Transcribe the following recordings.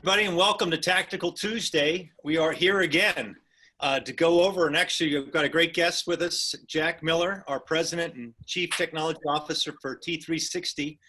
everybody, and welcome to Tactical Tuesday. We are here again to go over, and actually we've got a great guest with us, Jack Miller, our President and Chief Technology Officer for T3 Sixty.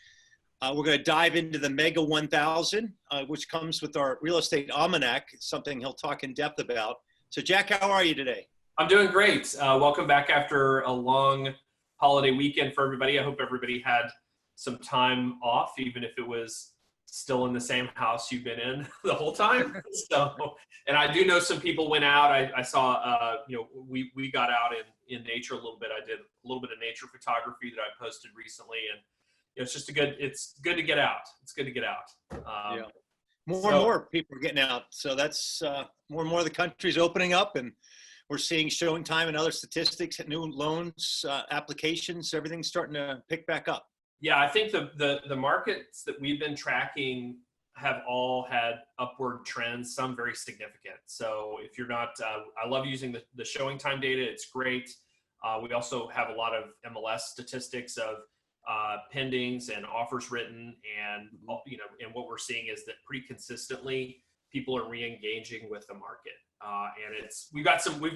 We're going to dive into the Mega 1000, which comes with our Real Estate Almanac, something he'll talk in depth about. So Jack, how are you today? I'm doing great. Welcome back after a long holiday weekend for everybody. I hope everybody had some time off, even if it was still in the same house you've been in the whole time. So, and I do know some people went out. I saw, we got out in nature a little bit. I did a little bit of nature photography that I posted recently, and it's just it's good to get out. It's good to get out. Yeah. More and more people are getting out. So that's more and more of the country's opening up, and we're seeing showing time and other statistics, new loans, applications, everything's starting to pick back up. Yeah, I think the markets that we've been tracking have all had upward trends, some very significant. So if you're not, I love using the showing time data. It's great. We also have a lot of MLS statistics of pendings and offers written, and and what we're seeing is that pretty consistently people are re-engaging with the market, and we've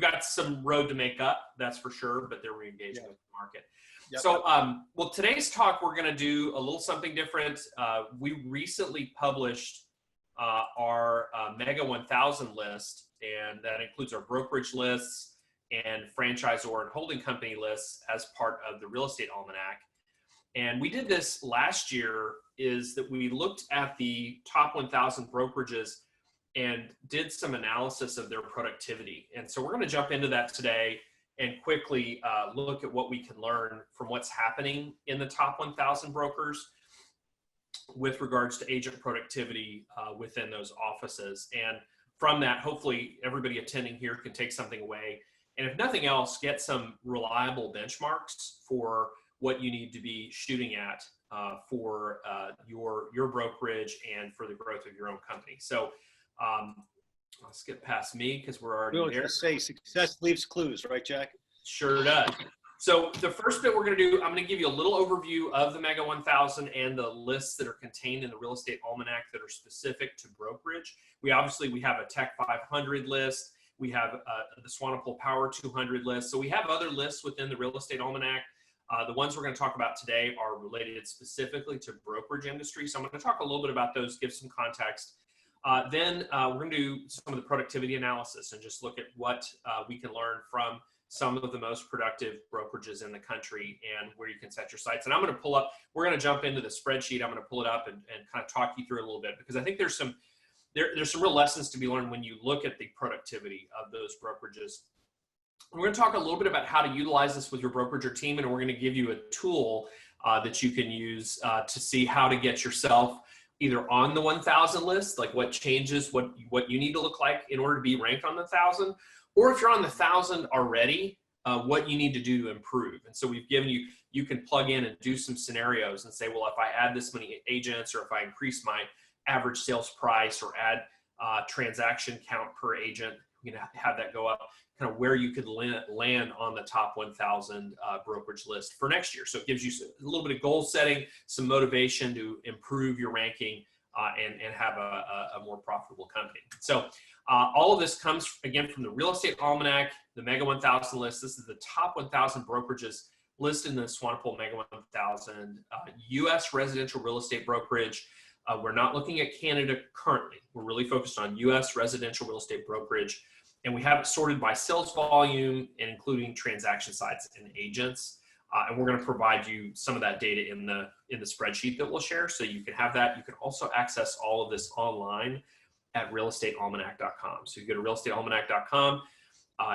got some road to make up, that's for sure, but they're re-engaging with the market. Yep. So, well, today's talk, we're going to do a little something different. We recently published our Mega 1000 list, and that includes our brokerage lists and franchisor and holding company lists as part of the Real Estate Almanac. And we did this last year, is that we looked at the top 1,000 brokerages and did some analysis of their productivity. And so we're going to jump into that today and quickly look at what we can learn from what's happening in the top 1,000 brokers with regards to agent productivity within those offices. And from that, hopefully everybody attending here can take something away. And if nothing else, get some reliable benchmarks for what you need to be shooting at for your brokerage and for the growth of your own company. So let's get past me because we're already there. Just say success leaves clues, right, Jack? Sure does. So the first bit we're going to do, I'm going to give you a little overview of the Mega 1000 and the lists that are contained in the Real Estate Almanac that are specific to brokerage. We have a Tech 500 list. We have the Swanepoel Power 200 list. So we have other lists within the Real Estate Almanac. The ones we're going to talk about today are related specifically to brokerage industry. So I'm going to talk a little bit about those, give some context. Then we're going to do some of the productivity analysis and just look at what we can learn from some of the most productive brokerages in the country and where you can set your sights. And I'm going to we're going to jump into the spreadsheet. I'm going to pull it up and kind of talk you through it a little bit, because I think there's some real lessons to be learned when you look at the productivity of those brokerages. We're going to talk a little bit about how to utilize this with your brokerage or team, and we're going to give you a tool that you can use to see how to get yourself either on the 1,000 list, like what changes, what you need to look like in order to be ranked on the 1,000, or if you're on the 1,000 already, what you need to do to improve. And so we've given you can plug in and do some scenarios and say, well, if I add this many agents, or if I increase my average sales price, or add transaction count per agent, you know, have that go up, kind of where you could land on the top 1,000 brokerage list for next year. So it gives you a little bit of goal setting, some motivation to improve your ranking and have a more profitable company. So all of this comes, again, from the Real Estate Almanac, the Mega 1000 list. This is the top 1,000 brokerages listed in the Swanepoel Mega 1000, U.S. residential real estate brokerage. We're not looking at Canada currently. We're really focused on U.S. residential real estate brokerage. And we have it sorted by sales volume and including transaction sites and agents. And we're going to provide you some of that data in the spreadsheet that we'll share, so you can have that. You can also access all of this online at realestatealmanac.com. So you go to realestatealmanac.com.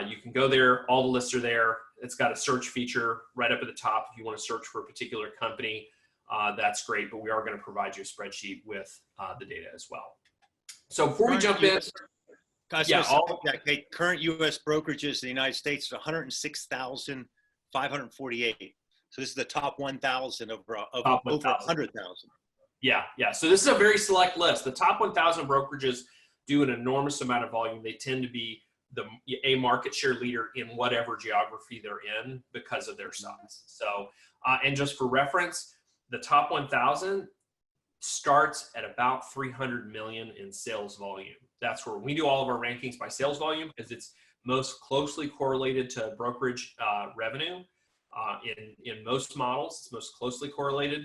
You can go there. All the lists are there. It's got a search feature right up at the top. If you want to search for a particular company, that's great. But we are going to provide you a spreadsheet with the data as well. So before we jump in. Current U.S. brokerages in the United States are 106,548. So this is the top 1,000 over 100,000. Yeah. So this is a very select list. The top 1,000 brokerages do an enormous amount of volume. They tend to be a market share leader in whatever geography they're in because of their size. So, and just for reference, the top 1,000, starts at about 300 million in sales volume. That's where we do all of our rankings by sales volume, because it's most closely correlated to brokerage revenue. In most models, it's most closely correlated.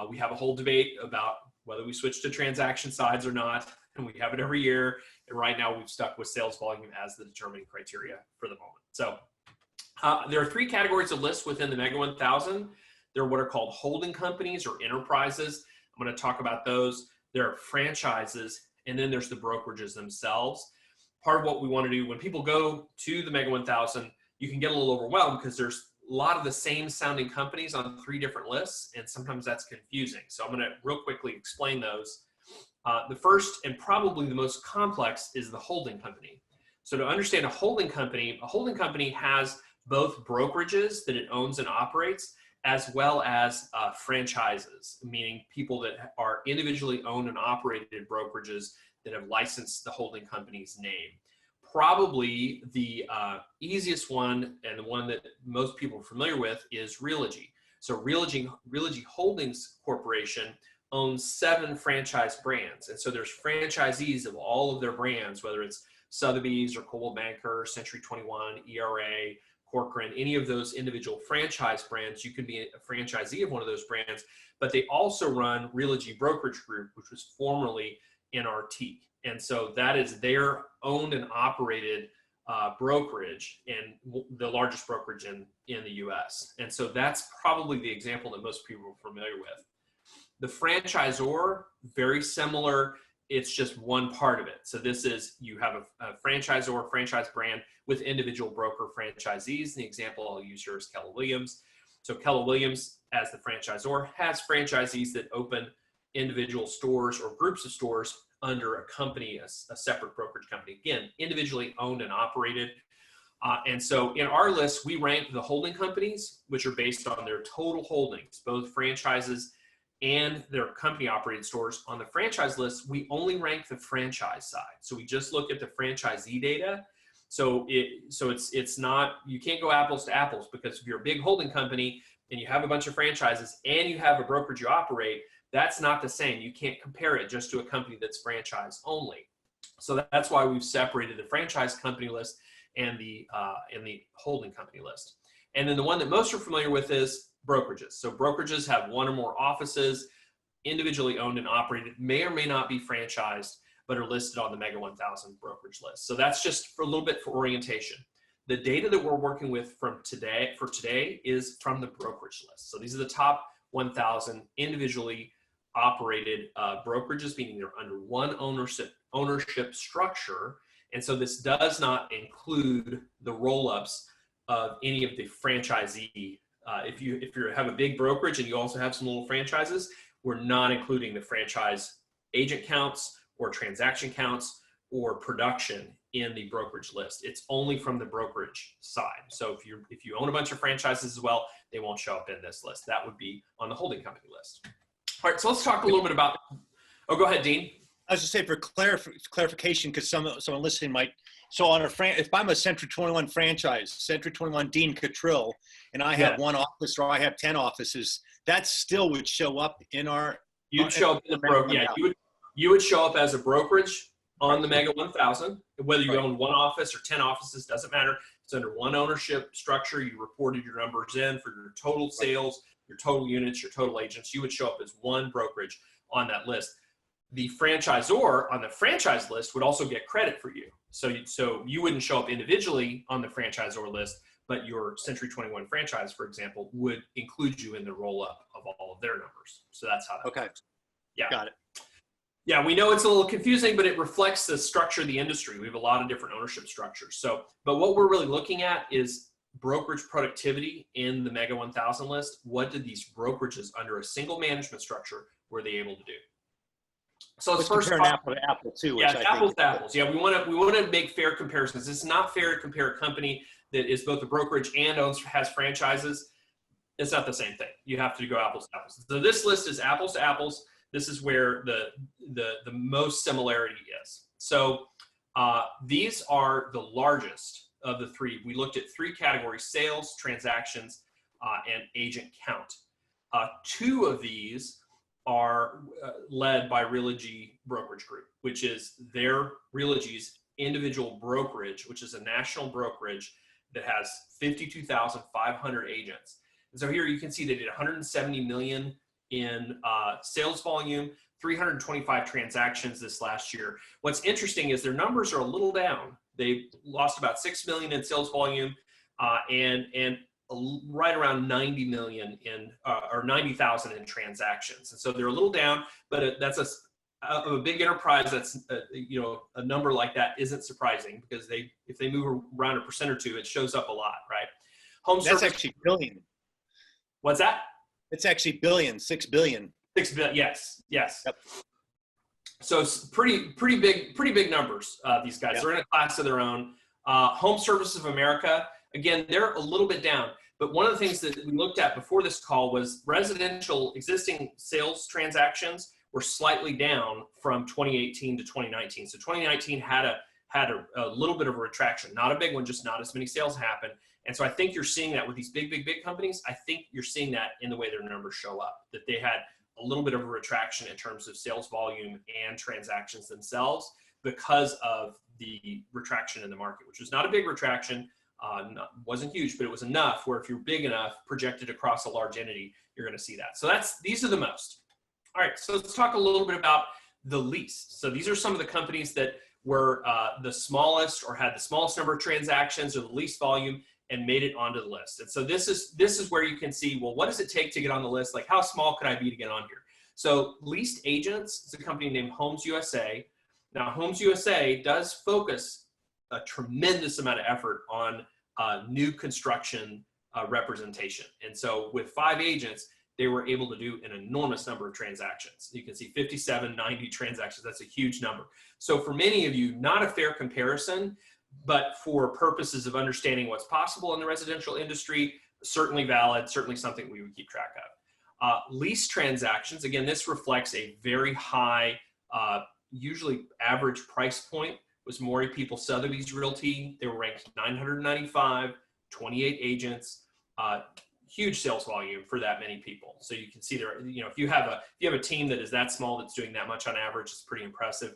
We have a whole debate about whether we switch to transaction sides or not, and we have it every year. And right now we've stuck with sales volume as the determining criteria for the moment. So there are three categories of lists within the Mega 1000. There are what are called holding companies or enterprises. I'm going to talk about those. There are franchises, and then there's the brokerages themselves. Part of what we want to do when people go to the Mega 1000, you can get a little overwhelmed because there's a lot of the same sounding companies on three different lists, and sometimes that's confusing. So I'm going to real quickly explain those. The first and probably the most complex is the holding company. So to understand a holding company has both brokerages that it owns and operates, as well as franchises, meaning people that are individually owned and operated brokerages that have licensed the holding company's name. Probably the easiest one, and the one that most people are familiar with, is Realogy. So Realogy Holdings Corporation owns 7 franchise brands. And so there's franchisees of all of their brands, whether it's Sotheby's or Coldwell Banker, Century 21, ERA, Corcoran, any of those individual franchise brands. You can be a franchisee of one of those brands, but they also run Realogy Brokerage Group, which was formerly NRT. And so that is their owned and operated brokerage, and the largest brokerage in the US. And so that's probably the example that most people are familiar with. The franchisor, very similar. It's just one part of it. So this is, you have a franchisor, franchise brand with individual broker franchisees. The example I'll use here is Keller Williams. So Keller Williams, as the franchisor, has franchisees that open individual stores or groups of stores under a company, a separate brokerage company. Again, individually owned and operated. And so in our list, we rank the holding companies, which are based on their total holdings, both franchises and their company operated stores. On the franchise list, we only rank the franchise side. So we just look at the franchisee data. So it's not, you can't go apples to apples, because if you're a big holding company and you have a bunch of franchises and you have a brokerage you operate, that's not the same. You can't compare it just to a company that's franchise only. So that's why we've separated the franchise company list and the holding company list. And then the one that most are familiar with is brokerages. So brokerages have one or more offices, individually owned and operated, may or may not be franchised, but are listed on the Mega 1000 brokerage list. So that's just for a little bit for orientation. The data that we're working with for today is from the brokerage list. So these are the top 1,000 individually operated brokerages, meaning they're under one ownership structure. And so this does not include the roll-ups of any of the franchisee. If you have a big brokerage and you also have some little franchises, we're not including the franchise agent counts or transaction counts or production in the brokerage list. It's only from the brokerage side. So if you own a bunch of franchises as well, they won't show up in this list. That would be on the holding company list. All right, so let's talk a little bit about, oh, go ahead, Dean. I was just saying for clarification, because someone listening might, so on if I'm a Century 21 franchise, Century 21 Dean Cottrill, and I have one office or I have 10 offices, that still would show up in our. You'd show up in the brokerage. Yeah, you would show up as a brokerage on the Mega 1000. Whether you own one office or 10 offices, doesn't matter. It's under one ownership structure. You reported your numbers in for your total sales, your total units, your total agents. You would show up as one brokerage on that list. The franchisor on the franchise list would also get credit for you. So you wouldn't show up individually on the franchisor list, but your Century 21 franchise, for example, would include you in the roll-up of all of their numbers. So that's how that works. Yeah. Got it. Yeah, we know it's a little confusing, but it reflects the structure of the industry. We have a lot of different ownership structures. But what we're really looking at is brokerage productivity in the Mega 1000 list. What did these brokerages under a single management structure were they able to do? So let's first compare apple to apple too. Yeah, apples to apples. Yeah, we want to make fair comparisons. It's not fair to compare a company that is both a brokerage and has franchises. It's not the same thing. You have to go apples to apples. So this list is apples to apples. This is where the most similarity is. So these are the largest of the three. We looked at three categories: sales, transactions, and agent count. Two of these are led by Realogy Brokerage Group, which is their Realogy's individual brokerage, which is a national brokerage that has 52,500 agents. And so here you can see they did 170 million in sales volume, 325 transactions this last year. What's interesting is their numbers are a little down. They lost about 6 million in sales volume and right around 90 million in or 90,000 in transactions. And so they're a little down, but that's a big enterprise. That's a number like that isn't surprising, because if they move around a percent or two, it shows up a lot, right? That's actually billion. What's that? It's actually billion, 6 billion. 6 billion. Yes. Yep. So it's pretty big numbers. These guys, They're in a class of their own. Home Services of America, again, they're a little bit down. But one of the things that we looked at before this call was residential existing sales transactions were slightly down from 2018 to 2019. So 2019 had a little bit of a retraction, not a big one, just not as many sales happened. And so I think you're seeing that with these big companies. I think you're seeing that in the way their numbers show up, that they had a little bit of a retraction in terms of sales volume and transactions themselves because of the retraction in the market, which was not a big retraction. Wasn't huge, but it was enough where if you're big enough, projected across a large entity, you're going to see that. So these are the most. All right, so let's talk a little bit about the least. So these are some of the companies that were the smallest or had the smallest number of transactions or the least volume and made it onto the list. And so this is where you can see, well, what does it take to get on the list? Like, how small could I be to get on here? So Leased Agents is a company named Homes USA. Now, Homes USA does focus a tremendous amount of effort on new construction representation. And so with 5 agents, they were able to do an enormous number of transactions. You can see 57, 90 transactions. That's a huge number. So for many of you, not a fair comparison, but for purposes of understanding what's possible in the residential industry, certainly valid, certainly something we would keep track of. Lease transactions, again, this reflects a very high, usually average price point. Was Maury People Sotheby's Realty. They were ranked 995, 28 agents, huge sales volume for that many people. So you can see there, if you have a team that is that small that's doing that much on average, it's pretty impressive.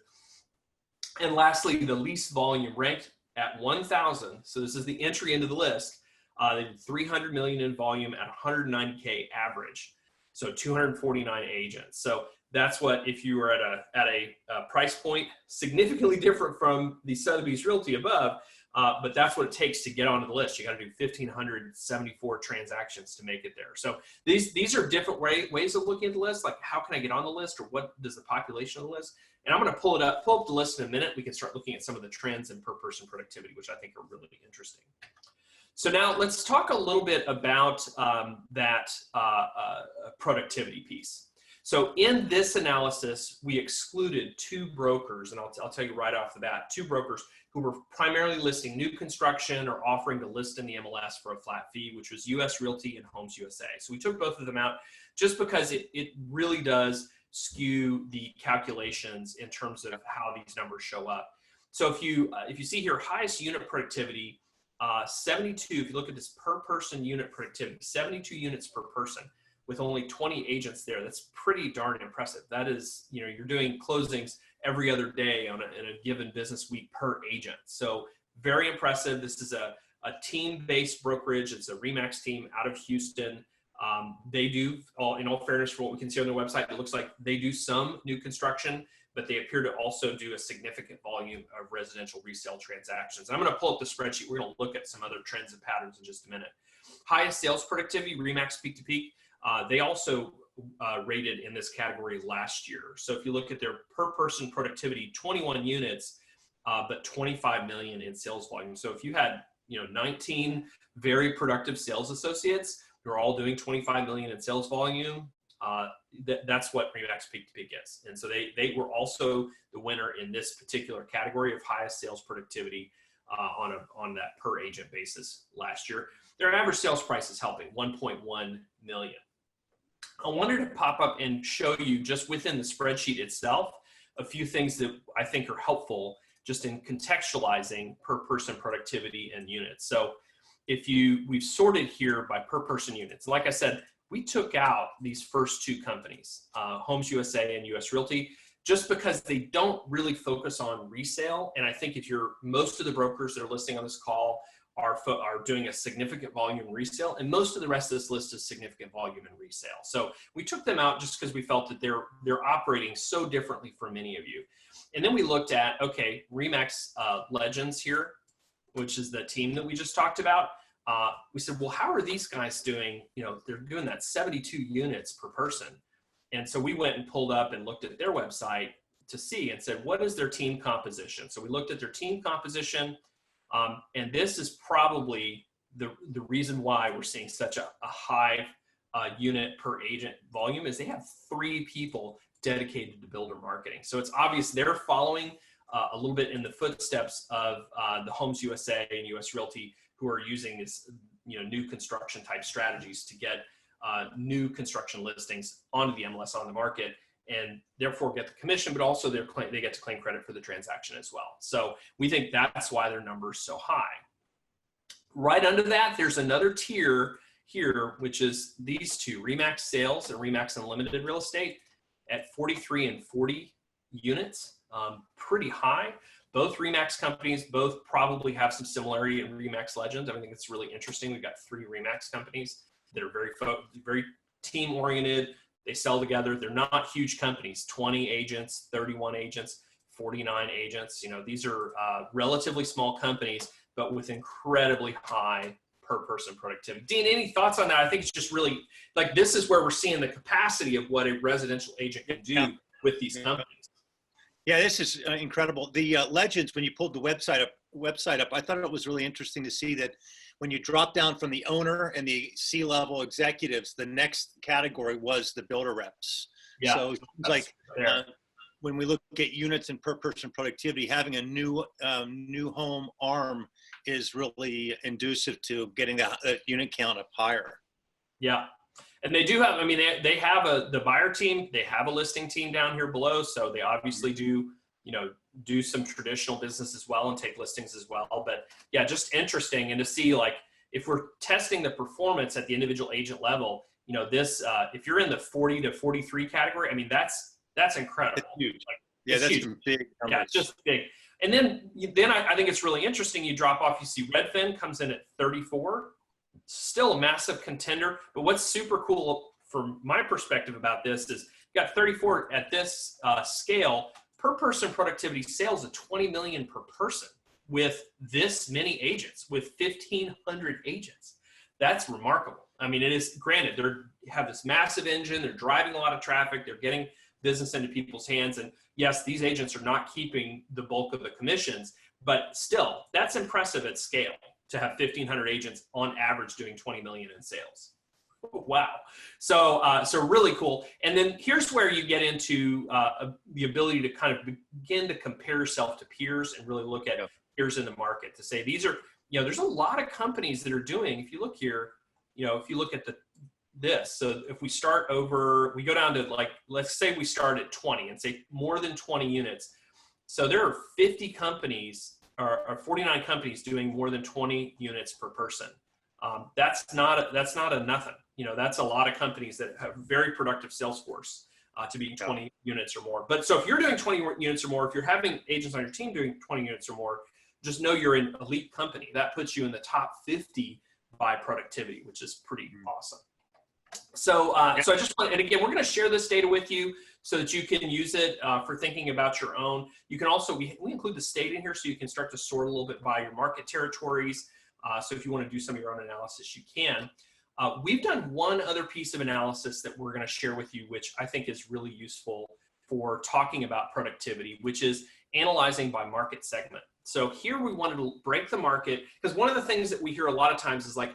And lastly, the lease volume ranked at 1,000. So this is the entry into the list. They did 300 million in volume at 190K average. So 249 agents. So that's what, if you were at a price point significantly different from the Sotheby's Realty above, but that's what it takes to get onto the list. You got to do 1,574 transactions to make it there. So these are different ways of looking at the list. Like, how can I get on the list, or what does the population of the list? And I'm going to pull up the list in a minute. We can start looking at some of the trends in per person productivity, which I think are really interesting. So now let's talk a little bit about that productivity piece. So in this analysis, we excluded 2 brokers, and I'll tell you right off the bat, 2 brokers who were primarily listing new construction or offering to list in the MLS for a flat fee, which was US Realty and Homes USA. So we took both of them out just because it really does skew the calculations in terms of how these numbers show up. So if you see here, highest unit productivity, 72, if you look at this per person unit productivity, 72 units per person with only 20 agents there. That's pretty darn impressive. That is, you're doing closings every other day in a given business week per agent. So very impressive. This is a team-based brokerage. It's a RE/MAX team out of Houston. They do, in all fairness, for what we can see on their website, it looks like they do some new construction, but they appear to also do a significant volume of residential resale transactions. I'm going to pull up the spreadsheet. We're going to look at some other trends and patterns in just a minute. Highest sales productivity, RE/MAX peak to peak. They also rated in this category last year. So if you look at their per person productivity, 21 units, but 25 million in sales volume. So if you had 19 very productive sales associates who are all doing 25 million in sales volume, that's what RE/MAX peak to peak is. And so they were also the winner in this particular category of highest sales productivity on that per agent basis last year. Their average sales price is helping, 1.1 million. I wanted to pop up and show you just within the spreadsheet itself a few things that I think are helpful just in contextualizing per person productivity and units. So we've sorted here by per person units. Like I said, we took out these first two companies, Homes USA and US Realty, just because they don't really focus on resale. And I think most of the brokers that are listening on this call are doing a significant volume in resale, and most of the rest of this list is significant volume in resale. So we took them out just because we felt that they're operating so differently for many of you. And then we looked at, okay, RE/MAX Legends here, which is the team that we just talked about. We said, well, how are these guys doing? They're doing that 72 units per person. And so we went and pulled up and looked at their website to see and said, what is their team composition? So we looked at their team composition. And this is probably the reason why we're seeing such a high unit per agent volume is they have 3 people dedicated to builder marketing. So it's obvious they're following a little bit in the footsteps of the Homes USA and US Realty, who are using this, new construction type strategies to get new construction listings onto the MLS on the market, and therefore get the commission, but also they get to claim credit for the transaction as well. So we think that's why their number's so high. Right under that, there's another tier here, which is these two, RE/MAX Sales and RE/MAX Unlimited Real Estate at 43 and 40 units, pretty high. Both RE/MAX companies, both probably have some similarity in RE/MAX Legends. I think it's really interesting. We've got 3 RE/MAX companies that are very team oriented. They sell together. They're not huge companies, 20 agents, 31 agents, 49 agents. These are relatively small companies, but with incredibly high per person productivity. Dean, any thoughts on that? I think it's just really, this is where we're seeing the capacity of what a residential agent can do with these companies. Yeah, this is incredible. The Legends, when you pulled the website up, I thought it was really interesting to see that when you drop down from the owner and the C-level executives, the next category was the builder reps. Yeah, so it's like when we look at units and per person productivity, having a new home arm is really inducive to getting the unit count up higher. Yeah. And they do have, they have the buyer team, they have a listing team down here below. So they obviously do some traditional business as well and take listings as well. But yeah, just interesting. And to see if we're testing the performance at the individual agent level, this, if you're in the 40 to 43 category, that's incredible. It's huge. That's huge. Some big numbers. Yeah, it's just big. And then I think it's really interesting. You drop off, you see Redfin comes in at 34. Still a massive contender, but what's super cool from my perspective about this is you got 34 at this scale. Per person productivity sales of 20 million per person with this many agents, with 1,500 agents. That's remarkable. It is, granted, they have this massive engine, they're driving a lot of traffic, they're getting business into people's hands, and yes, these agents are not keeping the bulk of the commissions, but still, that's impressive at scale to have 1,500 agents on average doing 20 million in sales. Wow. So really cool. And then here's where you get into the ability to kind of begin to compare yourself to peers and really look at peers in the market to say, these are, there's a lot of companies that are doing, if you look here, if you look at this, so if we start over, we go down to let's say we start at 20 and say more than 20 units. So there are 50 companies or 49 companies doing more than 20 units per person. That's not a nothing. That's a lot of companies that have very productive sales force to be 20 units or more. But so if you're doing 20 units or more, if you're having agents on your team doing 20 units or more, just know you're an elite company. That puts you in the top 50 by productivity, which is pretty awesome. So I just want, and again, we're going to share this data with you so that you can use it for thinking about your own. You can also, we include the state in here so you can start to sort a little bit by your market territories. So if you want to do some of your own analysis, you can. We've done one other piece of analysis that we're going to share with you, which I think is really useful for talking about productivity, which is analyzing by market segment. So here we wanted to break the market, because one of the things that we hear a lot of times is they're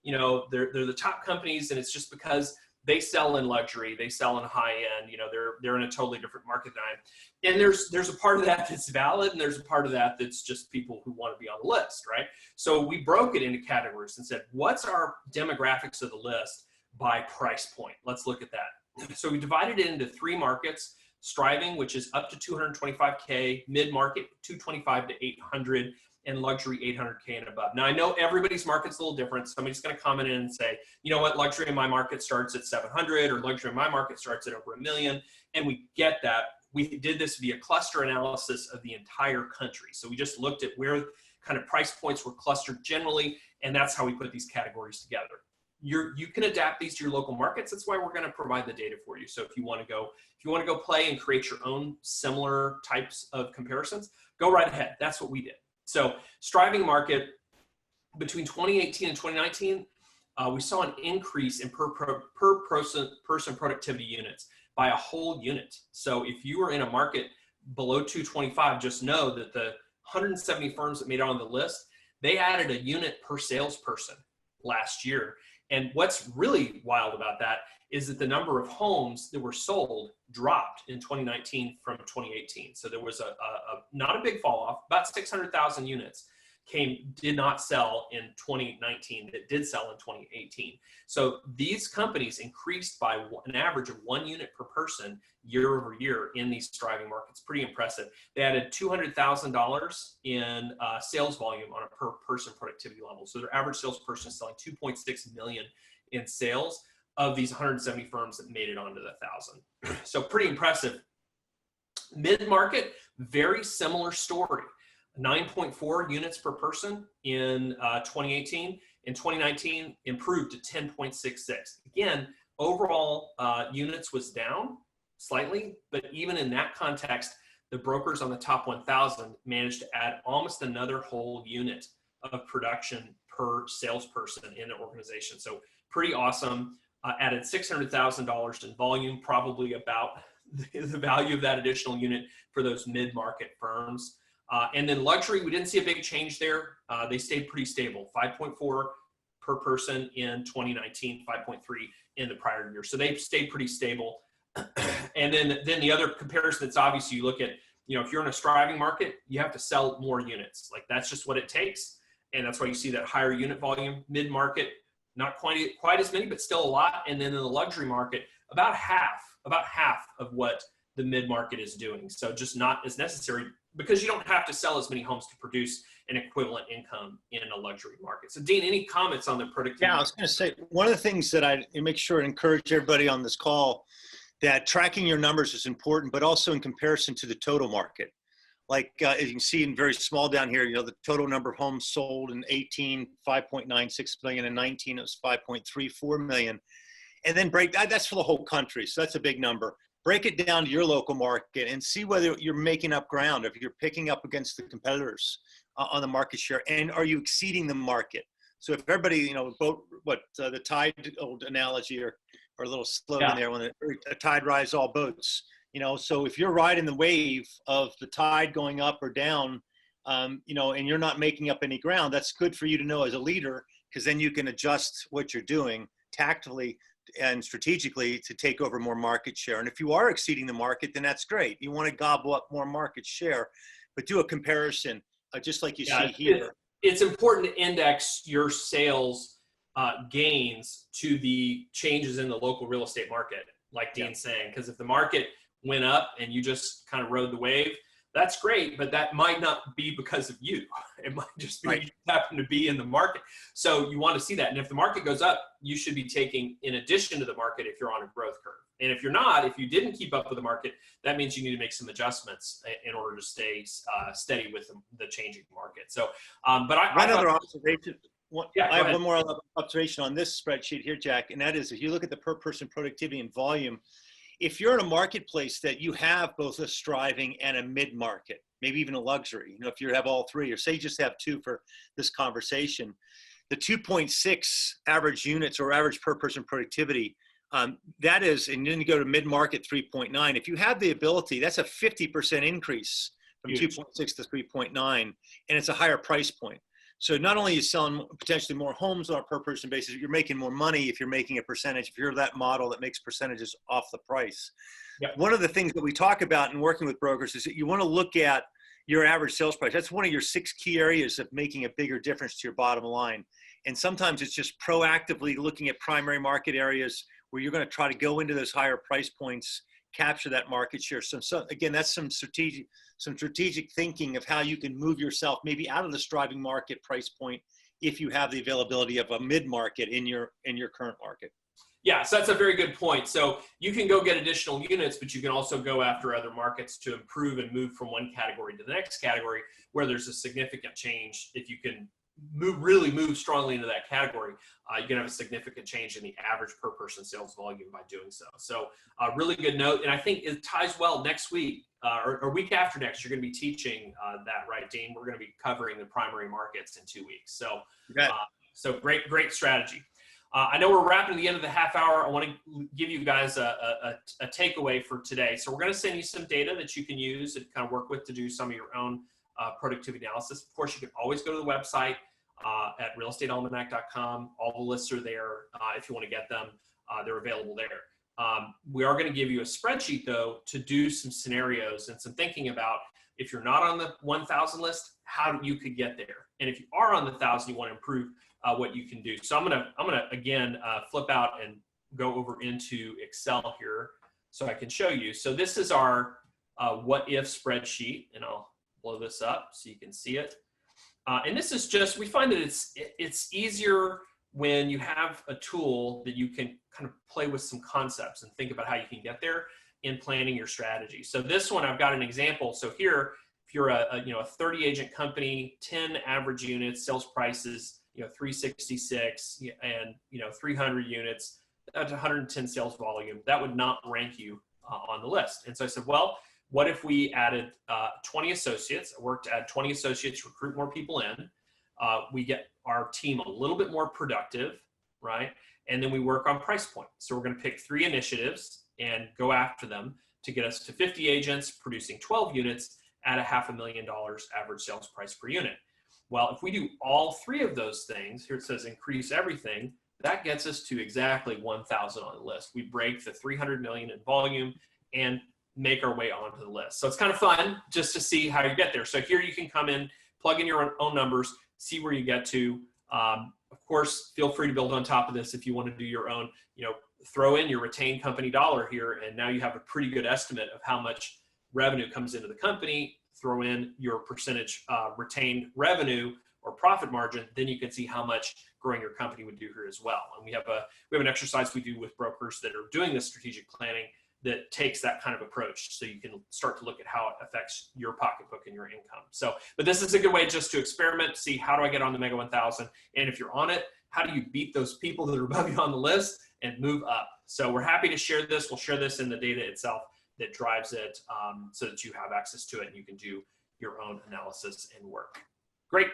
the top companies, and it's just because they sell in luxury, they sell in high end, they're in a totally different market than I am. And there's a part of that that's valid, and there's a part of that that's just people who want to be on the list, right? So we broke it into categories and said, what's our demographics of the list by price point? Let's look at that. So we divided it into 3 markets: striving, which is up to 225K, mid-market 225 to 800, and luxury 800K and above. Now I know everybody's market's a little different. Somebody's going to comment in and say, you know what, luxury in my market starts at 700, or luxury in my market starts at over $1 million. And we get that. We did this via cluster analysis of the entire country. So we just looked at where kind of price points were clustered generally, and that's how we put these categories together. You can adapt these to your local markets. That's why we're going to provide the data for you. So if you want to go play and create your own similar types of comparisons, go right ahead. That's what we did. So striving market between 2018 and 2019, we saw an increase in per person productivity units by a whole unit. So if you were in a market below 225, just know that the 170 firms that made it on the list, they added a unit per salesperson last year. And what's really wild about that is that the number of homes that were sold dropped in 2019 from 2018. So there was not a big fall off, about 600,000 units did not sell in 2019 that did sell in 2018. So these companies increased by an average of 1 unit per person year over year in these striving markets. Pretty impressive. They added $200,000 in sales volume on a per person productivity level. So their average salesperson is selling 2.6 million in sales of these 170 firms that made it onto the 1,000. So pretty impressive. Mid-market, very similar story. 9.4 units per person in 2018. In 2019, improved to 10.66. Again, overall units was down slightly, but even in that context, the brokers on the top 1,000 managed to add almost another whole unit of production per salesperson in the organization. So pretty awesome. Added $600,000 in volume, probably about the value of that additional unit for those mid-market firms. And then luxury, we didn't see a big change there. They stayed pretty stable, 5.4 per person in 2019, 5.3 in the prior year. So they stayed pretty stable. And then the other comparison that's obvious, you look at, if you're in a striving market, you have to sell more units. Like that's just what it takes. And that's why you see that higher unit volume. Mid-market, not quite as many, but still a lot. And then in the luxury market, about half of what the mid-market is doing. So just not as necessary, because you don't have to sell as many homes to produce an equivalent income in a luxury market. So Dean, any comments on the productivity? Yeah, I was going to say, one of the things that I make sure and encourage everybody on this call, that tracking your numbers is important, but also in comparison to the total market. Like as you can see in very small down here, the total number of homes sold in 18, 5.96 million, and 19, it was 5.34 million. And then that's for the whole country. So that's a big number. Break it down to your local market and see whether you're making up ground, if you're picking up against the competitors on the market share, and are you exceeding the market? So if everybody, the tide old analogy or a little slogan there, when a tide rises all boats, so if you're riding the wave of the tide going up or down, and you're not making up any ground, that's good for you to know as a leader, because then you can adjust what you're doing tactically and strategically to take over more market share. And if you are exceeding the market, then that's great. You want to gobble up more market share, but do a comparison, just like you see here. It's important to index your sales gains to the changes in the local real estate market, like Dean's saying, because if the market went up and you just kind of rode the wave, that's great, but that might not be because of you. It might just be you happen to be in the market. So you want to see that. And if the market goes up, you should be taking in addition to the market if you're on a growth curve. And if you're not, if you didn't keep up with the market, that means you need to make some adjustments in order to stay steady with the changing market. So, but I have one more observation on this spreadsheet here, Jack, and that is if you look at the per person productivity and volume, if you're in a marketplace that you have both a striving and a mid-market, maybe even a luxury, if you have all three, or say you just have two for this conversation, the 2.6 average units or average per person productivity, that is, and then you go to mid-market 3.9. If you have the ability, that's a 50% increase from 2.6 to 3.9, and it's a higher price point. So not only are you selling potentially more homes on a per person basis, you're making more money if you're making a percentage, if you're that model that makes percentages off the price. Yep. One of the things that we talk about in working with brokers is that you want to look at your average sales price. That's one of your 6 key areas of making a bigger difference to your bottom line. And sometimes it's just proactively looking at primary market areas where you're going to try to go into those higher price points capture that market share. So again, that's some strategic thinking of how you can move yourself maybe out of the striving market price point if you have the availability of a mid-market in your current market. Yeah, so that's a very good point. So you can go get additional units, but you can also go after other markets to improve and move from one category to the next category where there's a significant change. If you can really move strongly into that category, you can have a significant change in the average per person sales volume by doing so. So really good note. And I think it ties well next week or week after next, you're going to be teaching that, right, Dean? We're going to be covering the primary markets in 2 weeks. So, so great strategy. I know we're wrapping to the end of the half hour. I want to give you guys a takeaway for today. So we're going to send you some data that you can use and kind of work with to do some of your own productivity analysis. Of course, you can always go to the website at realestatealmanac.com. All the lists are there. If you want to get them, they're available there. We are going to give you a spreadsheet, though, to do some scenarios and some thinking about if you're not on the 1,000 list, how you could get there. And if you are on the 1,000, you want to improve what you can do. So I'm gonna again flip out and go over into Excel here so I can show you. So this is our what if spreadsheet, and I'll blow this up so you can see it. And this is just, we find that it's easier when you have a tool that you can kind of play with some concepts and think about how you can get there in planning your strategy. So this one, I've got an example. So here, if you're a 30 agent company, 10 average units, sales prices, 366 and 300 units, that's 110 sales volume. That would not rank you on the list. And so I said, well, what if we added 20 associates, work to add 20 associates, recruit more people in, we get our team a little bit more productive, right? And then we work on price point. So we're going to pick 3 initiatives and go after them to get us to 50 agents producing 12 units at a $500,000 average sales price per unit. Well, if we do all 3 of those things, here it says increase everything, that gets us to exactly 1,000 on the list. We break the 300 million in volume and make our way onto the list. So it's kind of fun just to see how you get there. So here you can come in, plug in your own numbers, see where you get to. Of course, feel free to build on top of this if you want to do your own, throw in your retained company dollar here, and now you have a pretty good estimate of how much revenue comes into the company. Throw in your percentage retained revenue or profit margin, then you can see how much growing your company would do here as well. And we have an exercise we do with brokers that are doing this strategic planning that takes that kind of approach, so you can start to look at how it affects your pocketbook and your income. So, but this is a good way just to experiment, see how do I get on the Mega 1000, and if you're on it, how do you beat those people that are above you on the list and move up? So we're happy to share this. We'll share this in the data itself that drives it, so that you have access to it and you can do your own analysis and work. Great.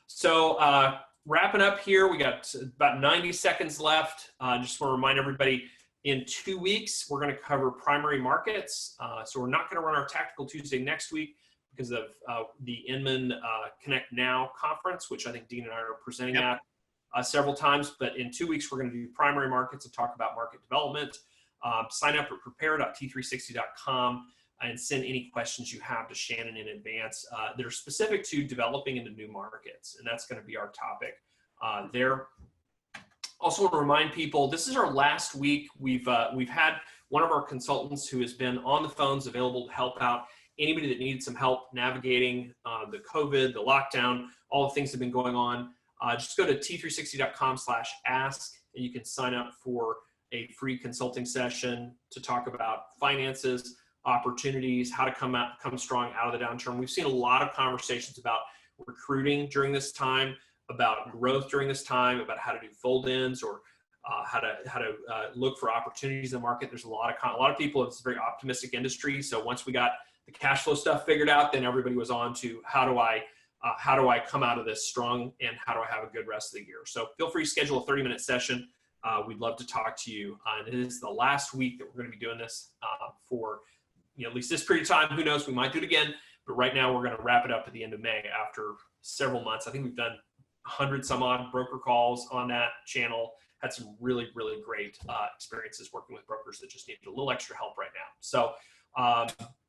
So wrapping up here, we got about 90 seconds left. Just want to remind everybody, in 2 weeks, we're going to cover primary markets. So we're not going to run our Tactical Tuesday next week because of the Inman Connect Now conference, which I think Dean and I are presenting at several times. But in 2 weeks, we're going to do primary markets and talk about market development. Sign up at prepare.t360.com and send any questions you have to Shannon in advance that are specific to developing into new markets. And that's going to be our topic there. Also want to remind people, this is our last week. We've had one of our consultants who has been on the phones available to help out anybody that needs some help navigating the COVID, the lockdown, all the things that have been going on. Just go to t360.com/ask and you can sign up for a free consulting session to talk about finances, opportunities, how to come strong out of the downturn. We've seen a lot of conversations about recruiting during this time, about growth during this time, about how to do fold-ins or how to look for opportunities in the market. There's a lot of people. It's a very optimistic industry. So once we got the cash flow stuff figured out, then everybody was on to how do I come out of this strong and how do I have a good rest of the year. So feel free to schedule a 30-minute session. We'd love to talk to you. And it is the last week that we're going to be doing this for at least this period of time. Who knows? We might do it again. But right now we're going to wrap it up at the end of May after several months. I think we've done 100 some odd broker calls on that channel. Had some really, really great experiences working with brokers that just needed a little extra help right now. So,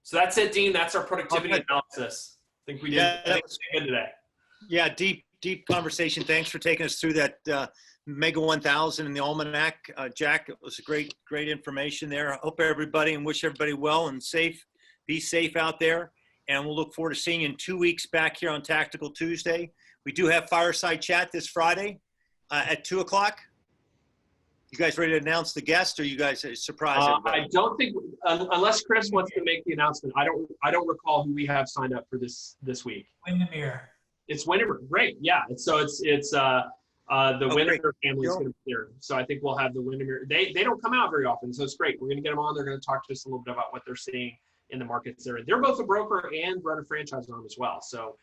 so that's it, Dean. That's our productivity analysis. I think we did good today. Yeah, deep conversation. Thanks for taking us through that Mega 1000 and the Almanac. Jack, it was a great information there. I hope everybody and wish everybody well and safe. Be safe out there. And we'll look forward to seeing you in 2 weeks back here on Tactical Tuesday. We do have Fireside Chat this Friday at 2 o'clock. You guys ready to announce the guest, or you guys surprise everybody? I don't think, unless Chris wants to make the announcement, I don't recall who we have signed up for this week. Windermere. It's Windermere. Great. Yeah. So it's the Windermere family is going to be here. So I think we'll have the Windermere. They don't come out very often, so it's great. We're going to get them on. They're going to talk to us a little bit about what they're seeing in the markets they're in. They're both a broker and run a franchise arm as well. So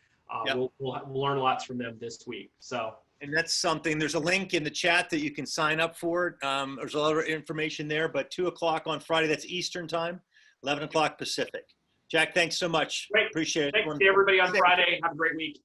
we'll learn lots from them this week. So. And that's something, there's a link in the chat that you can sign up for. There's a lot of information there, but 2 o'clock on Friday, that's Eastern time, 11 o'clock Pacific. Jack, thanks so much. Great. Appreciate it. Thanks to everybody on Friday. Have a great week.